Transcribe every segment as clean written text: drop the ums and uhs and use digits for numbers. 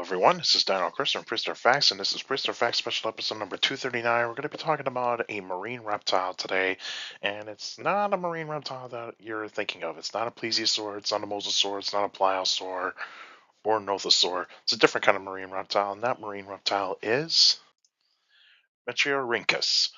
Everyone, this is Dino from Prehistoric Facts, and this is Prehistoric Facts special episode number 239. We're going to be talking about a marine reptile today, and it's not a marine reptile that you're thinking of. It's not a plesiosaur, it's not a mosasaur, it's not a pliosaur or nothosaur. It's a different kind of marine reptile, and that marine reptile is Metriorhynchus.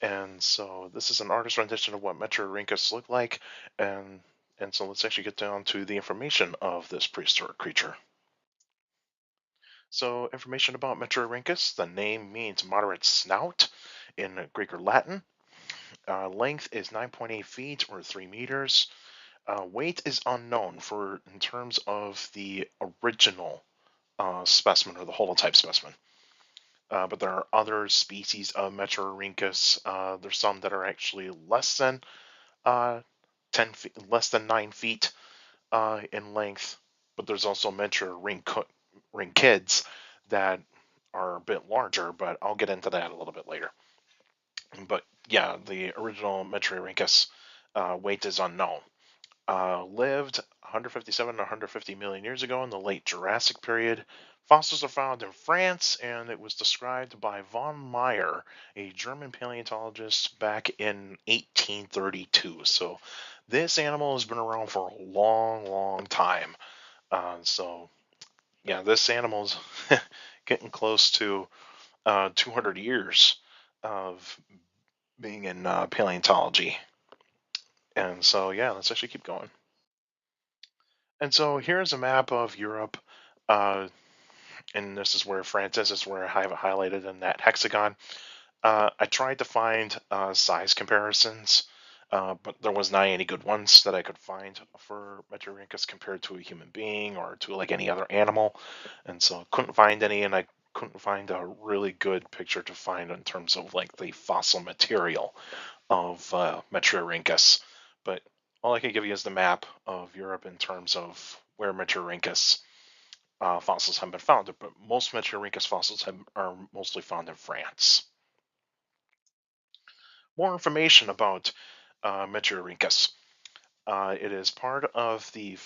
And so this is an artist rendition of what Metriorhynchus looked like, and so let's actually get down to the information of this prehistoric creature. So, information about Metriorhynchus. The name means moderate snout in Greek or Latin. Length is 9.8 feet or 3 meters. Weight is unknown for in terms of the original specimen or the holotype specimen. But there are other species of Metriorhynchus. There's some that are actually less than 10 feet, less than 9 feet in length. But there's also Metriorhynchids that are a bit larger, but I'll get into that a little bit later. But yeah, the original Metriorhynchus weight is unknown. Lived 157 to 150 million years ago in the late Jurassic period. Fossils are found in France, and it was described by von Meyer, a German paleontologist, back in 1832. So this animal has been around for a long, long time. So yeah, this animal's getting close to 200 years of being in paleontology. And so, yeah, let's actually keep going. And so here's a map of Europe. Uh, and this is where France is. This is where I have it highlighted in that hexagon. I tried to find size comparisons, but there was not any good ones that I could find for Metriorhynchus compared to a human being or to like any other animal. And so I couldn't find any, and I couldn't find a really good picture to find in terms of like the fossil material of Metriorhynchus. But all I can give you is the map of Europe in terms of where Metriorhynchus fossils have been found. But most Metriorhynchus fossils are mostly found in France. More information about Metriorhynchus. It is part of the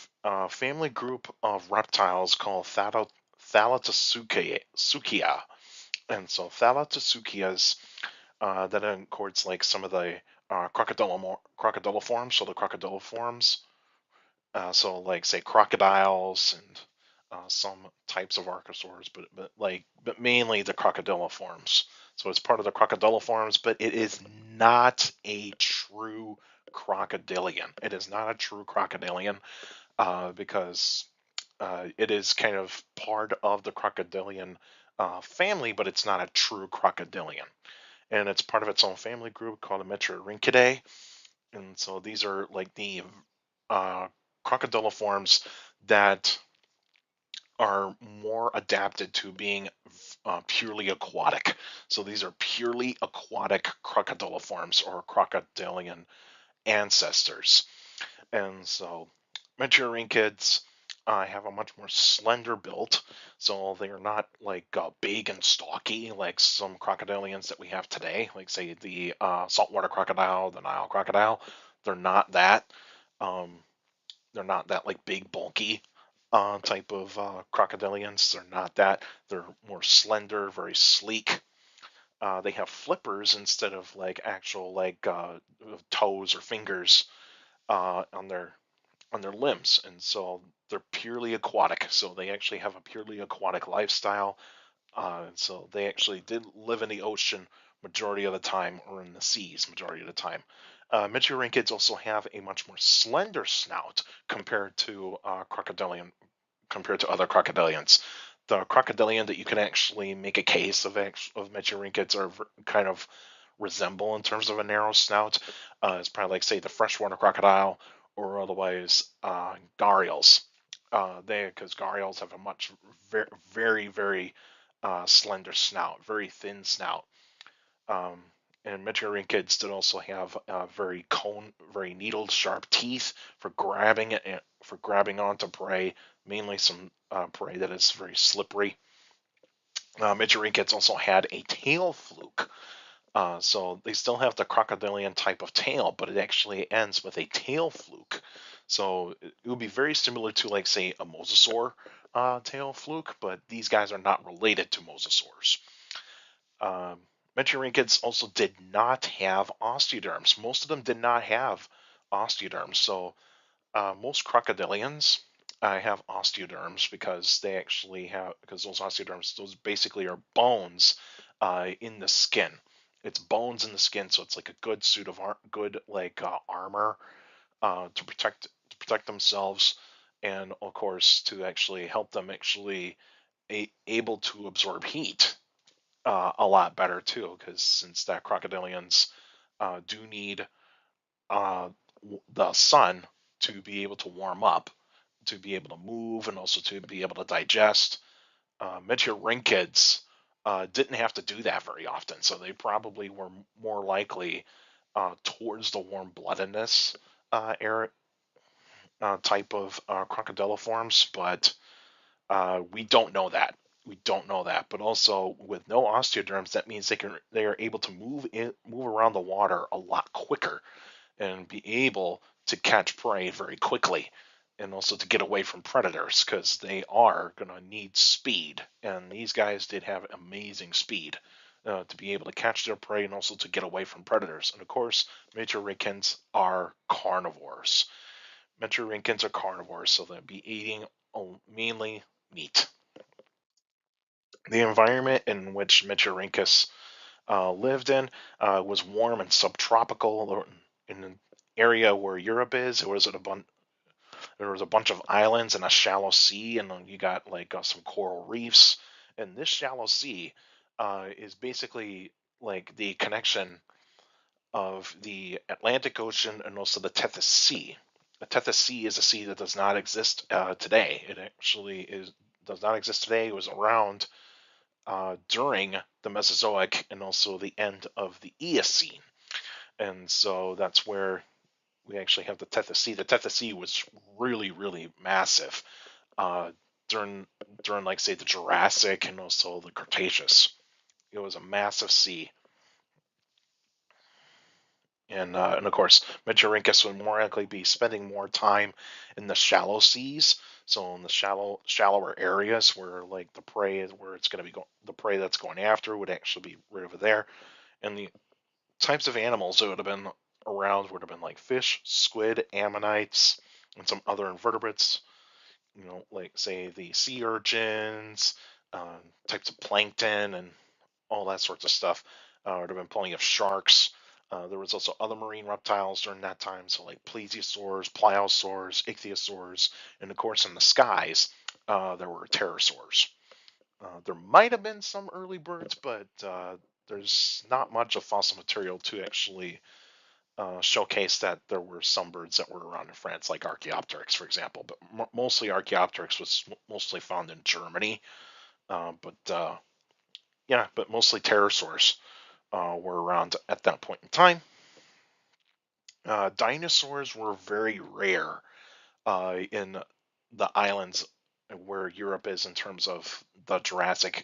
family group of reptiles called Thalattosaukia. And so Thalattosaukias, that includes like some of the crocodiliforms, so the crocodiliforms, so like say crocodiles and some types of archosaurs, but mainly the crocodiliforms. So it's part of the crocodiliforms, but it is not a true crocodilian. It is not a true crocodilian because it is kind of part of the crocodilian family, but it's not a true crocodilian. And it's part of its own family group called the Metriorhynchidae. And so these are like the uh, crocodiliforms that are more adapted to being purely aquatic. So these are purely aquatic crocodiliforms or crocodilian ancestors. And so Metriorhynchids have a much more slender build, so they are not like big and stocky like some crocodilians that we have today, like say the saltwater crocodile, the Nile crocodile. They're not that. Um, they're not that like big, bulky type of crocodilians. They're not that. They're more slender, very sleek. They have flippers instead of like actual like toes or fingers on their limbs, and so they're purely aquatic. So they actually have a purely aquatic lifestyle. And so they actually did live in the ocean majority of the time, or in the seas majority of the time. Metriorhynchids also have a much more slender snout compared to other crocodilians. The crocodilian that you can actually make a case of Metriorhynchids are kind of resemble in terms of a narrow snout is probably like say the freshwater crocodile or otherwise gharials. Because gharials have a much very very slender snout, very thin snout. Um, and Metriorhynchids did also have very needled, sharp teeth for grabbing it, for grabbing onto prey, mainly some prey that is very slippery. Metriorhynchids also had a tail fluke, so they still have the crocodilian type of tail, but it actually ends with a tail fluke. So it would be very similar to, like, say, a mosasaur tail fluke, but these guys are not related to mosasaurs. Um, Metriorhynchids also did not have osteoderms. Most of them did not have osteoderms. So most crocodilians have osteoderms because they actually have, because those osteoderms, those basically are bones in the skin. It's bones in the skin, so it's like a good suit of good like armor to protect themselves, and of course to actually help them actually able to absorb heat a lot better too, because since that crocodilians do need uh, the sun to be able to warm up, to be able to move, and also to be able to digest. Meteorhynchids didn't have to do that very often, so they probably were more likely towards the warm-bloodedness era, type of crocodiliforms, but we don't know that. We don't know that. But also with no osteoderms, that means they are able to move around the water a lot quicker and be able to catch prey very quickly, and also to get away from predators because they are going to need speed. And these guys did have amazing speed to be able to catch their prey and also to get away from predators. And of course, metriorhynchids are carnivores. Metriorhynchids are carnivores, so they'll be eating mainly meat. The environment in which Metriorhynchus lived in was warm and subtropical. In an area where Europe is, there was a bunch of islands and a shallow sea, and then you got like some coral reefs. And this shallow sea is basically like the connection of the Atlantic Ocean and also the Tethys Sea. The Tethys Sea is a sea that does not exist today. It actually does not exist today. It was around during the Mesozoic and also the end of the Eocene. And so that's where we actually have the Tethys Sea. The Tethys Sea was really, really massive uh, during, like, say, the Jurassic and also the Cretaceous. It was a massive sea. And of course, Metriorhynchus would more likely be spending more time in the shallow seas. So in the shallower areas where like the prey is, where it's going to be the prey that's going after would actually be right over there. And the types of animals that would have been around would have been like fish, squid, ammonites, and some other invertebrates. Like say the sea urchins, types of plankton, and all that sorts of stuff. Would have been plenty of sharks. There was also other marine reptiles during that time, so like plesiosaurs, pliosaurs, ichthyosaurs, and of course in the skies there were pterosaurs. There might have been some early birds, but there's not much of fossil material to actually showcase that there were some birds that were around in France, like Archaeopteryx, for example. But mostly Archaeopteryx was mostly found in Germany. But yeah, but mostly pterosaurs were around at that point in time. Dinosaurs were very rare in the islands where Europe is in terms of the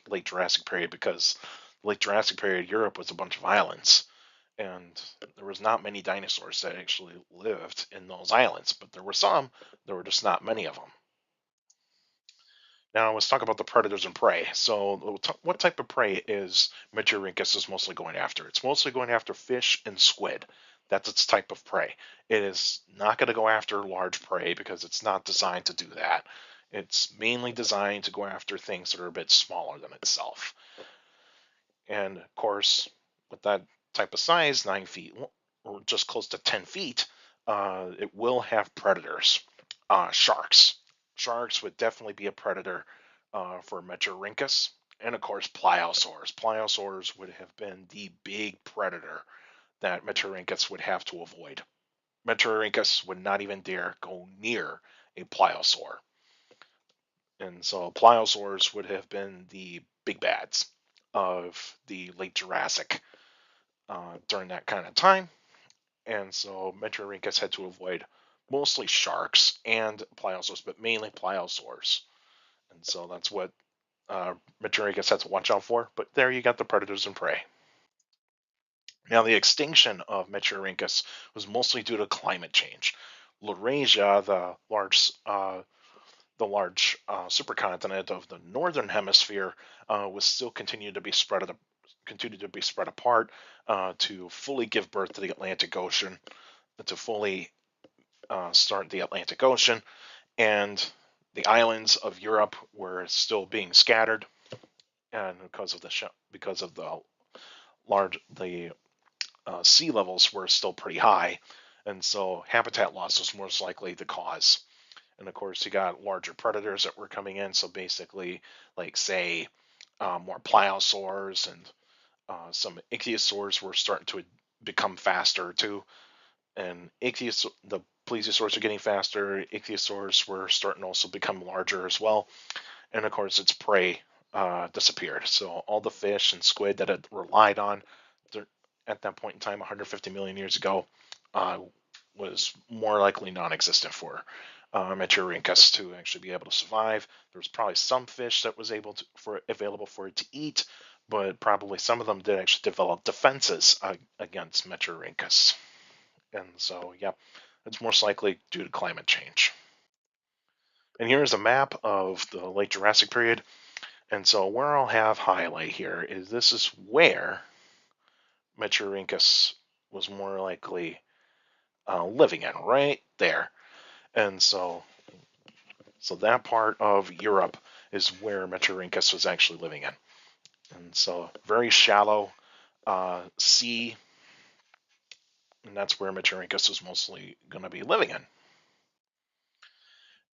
late Jurassic period, because late Jurassic period Europe was a bunch of islands, and there was not many dinosaurs that actually lived in those islands, but there were some. There were just not many of them. Now let's talk about the predators and prey. So, what type of prey is Metriorhynchus is mostly going after? It's mostly going after fish and squid. That's its type of prey. It is not going to go after large prey because it's not designed to do that. It's mainly designed to go after things that are a bit smaller than itself. And of course, with that type of size, 9 feet or just close to 10 feet, it will have predators. Sharks. Sharks would definitely be a predator for Metriorhynchus. And of course, pliosaurs. Pliosaurs would have been the big predator that Metriorhynchus would have to avoid. Metriorhynchus would not even dare go near a pliosaur. And so pliosaurs would have been the big bads of the late Jurassic during that kind of time. And so Metriorhynchus had to avoid mostly sharks and pliosaurs, but mainly pliosaurs. And so that's what Metriorhynchus had to watch out for. But there you got the predators and prey. Now, the extinction of Metriorhynchus was mostly due to climate change. Laurasia, the large the large supercontinent of the northern hemisphere was still continued to be spread apart to fully give birth to the Atlantic Ocean, to fully start the Atlantic Ocean, and the islands of Europe were still being scattered, and because of the sea levels were still pretty high, and so habitat loss was most likely the cause. And of course, you got larger predators that were coming in. So basically, like say, more pliosaurs and some ichthyosaurs were starting to become faster too. And the plesiosaurs are getting faster. Ichthyosaurs were starting to also become larger as well. And of course, its prey disappeared. So all the fish and squid that it relied on at that point in time, 150 million years ago, uh, was more likely non-existent for Metriorhynchus to actually be able to survive. There was probably some fish that was available for it to eat, but probably some of them did actually develop defenses against Metriorhynchus. And so, yeah, it's most likely due to climate change. And here's a map of the late Jurassic period. And so where I'll have highlight here is this is where Metriorhynchus was more likely living in, right there. And so that part of Europe is where Metriorhynchus was actually living in. And so very shallow sea, and that's where Metriorhynchus is mostly going to be living in.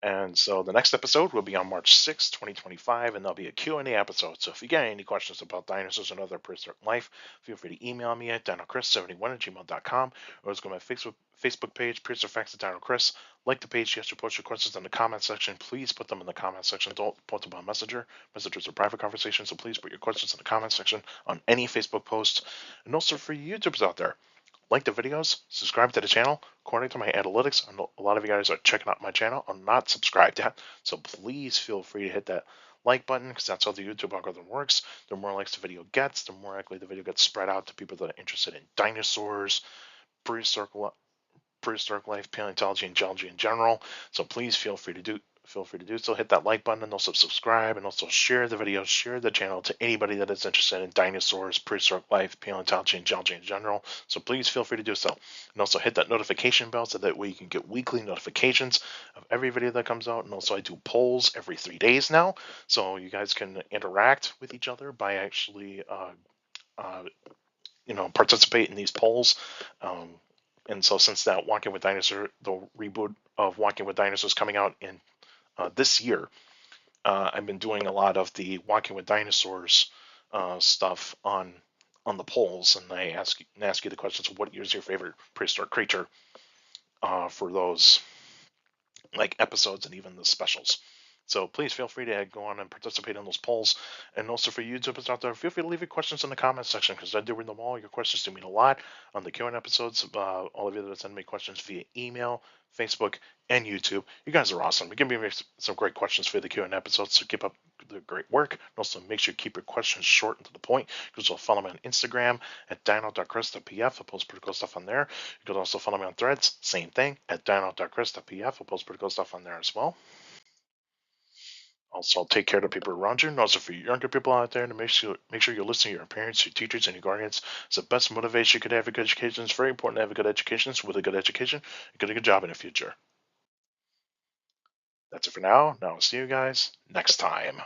And so the next episode will be on March 6th, 2025, and there'll be a Q&A episode. So if you get any questions about dinosaurs and other prehistoric life, feel free to email me at dinochris71@gmail.com, or just go to my Facebook page, Prehistoric Facts with Dino Chris. Like the page, yes, to post your questions in the comment section. Please put them in the comment section. Don't post them on Messenger. Messengers are private conversations, so please put your questions in the comment section on any Facebook post. And also for you YouTubers out there, like the videos, subscribe to the channel. According to my analytics, I know a lot of you guys are checking out my channel. I'm not subscribed yet, so please feel free to hit that like button, because that's how the YouTube algorithm works. The more likes the video gets, the more likely the video gets spread out to people that are interested in dinosaurs, prehistoric life, paleontology, and geology in general. So please feel free to do so. Hit that like button and also subscribe, and also share the video, share the channel to anybody that is interested in dinosaurs, prehistoric life, paleontology, and geology in general. So please feel free to do so. And also hit that notification bell so that way you can get weekly notifications of every video that comes out. And also I do polls every 3 days now, so you guys can interact with each other by actually participate in these polls. And so since that the reboot of Walking with Dinosaurs coming out in this year, I've been doing a lot of the Walking with Dinosaurs stuff on the polls, and I ask you the questions of what is your favorite prehistoric creature for those like episodes and even the specials. So please feel free to go on and participate in those polls. And also for YouTubers out there, feel free to leave your questions in the comments section, because I do read them all. Your questions do mean a lot on the Q&A episodes. All of you that send me questions via email, Facebook, and YouTube. You guys are awesome. You give me some great questions for the Q&A episodes, so keep up the great work. And also make sure you keep your questions short and to the point. You can also follow me on Instagram at dino.chris.pf. I post pretty cool stuff on there. You can also follow me on Threads, same thing, at dino.chris.pf. I post pretty cool stuff on there as well. Also, take care of the people around you, and also for you younger people out there, to make sure you're listening to your parents, your teachers, and your guardians. It's the best motivation you could have a good education. It's very important to have a good education. So with a good education, you get a good job in the future. That's it for now. Now I'll see you guys next time.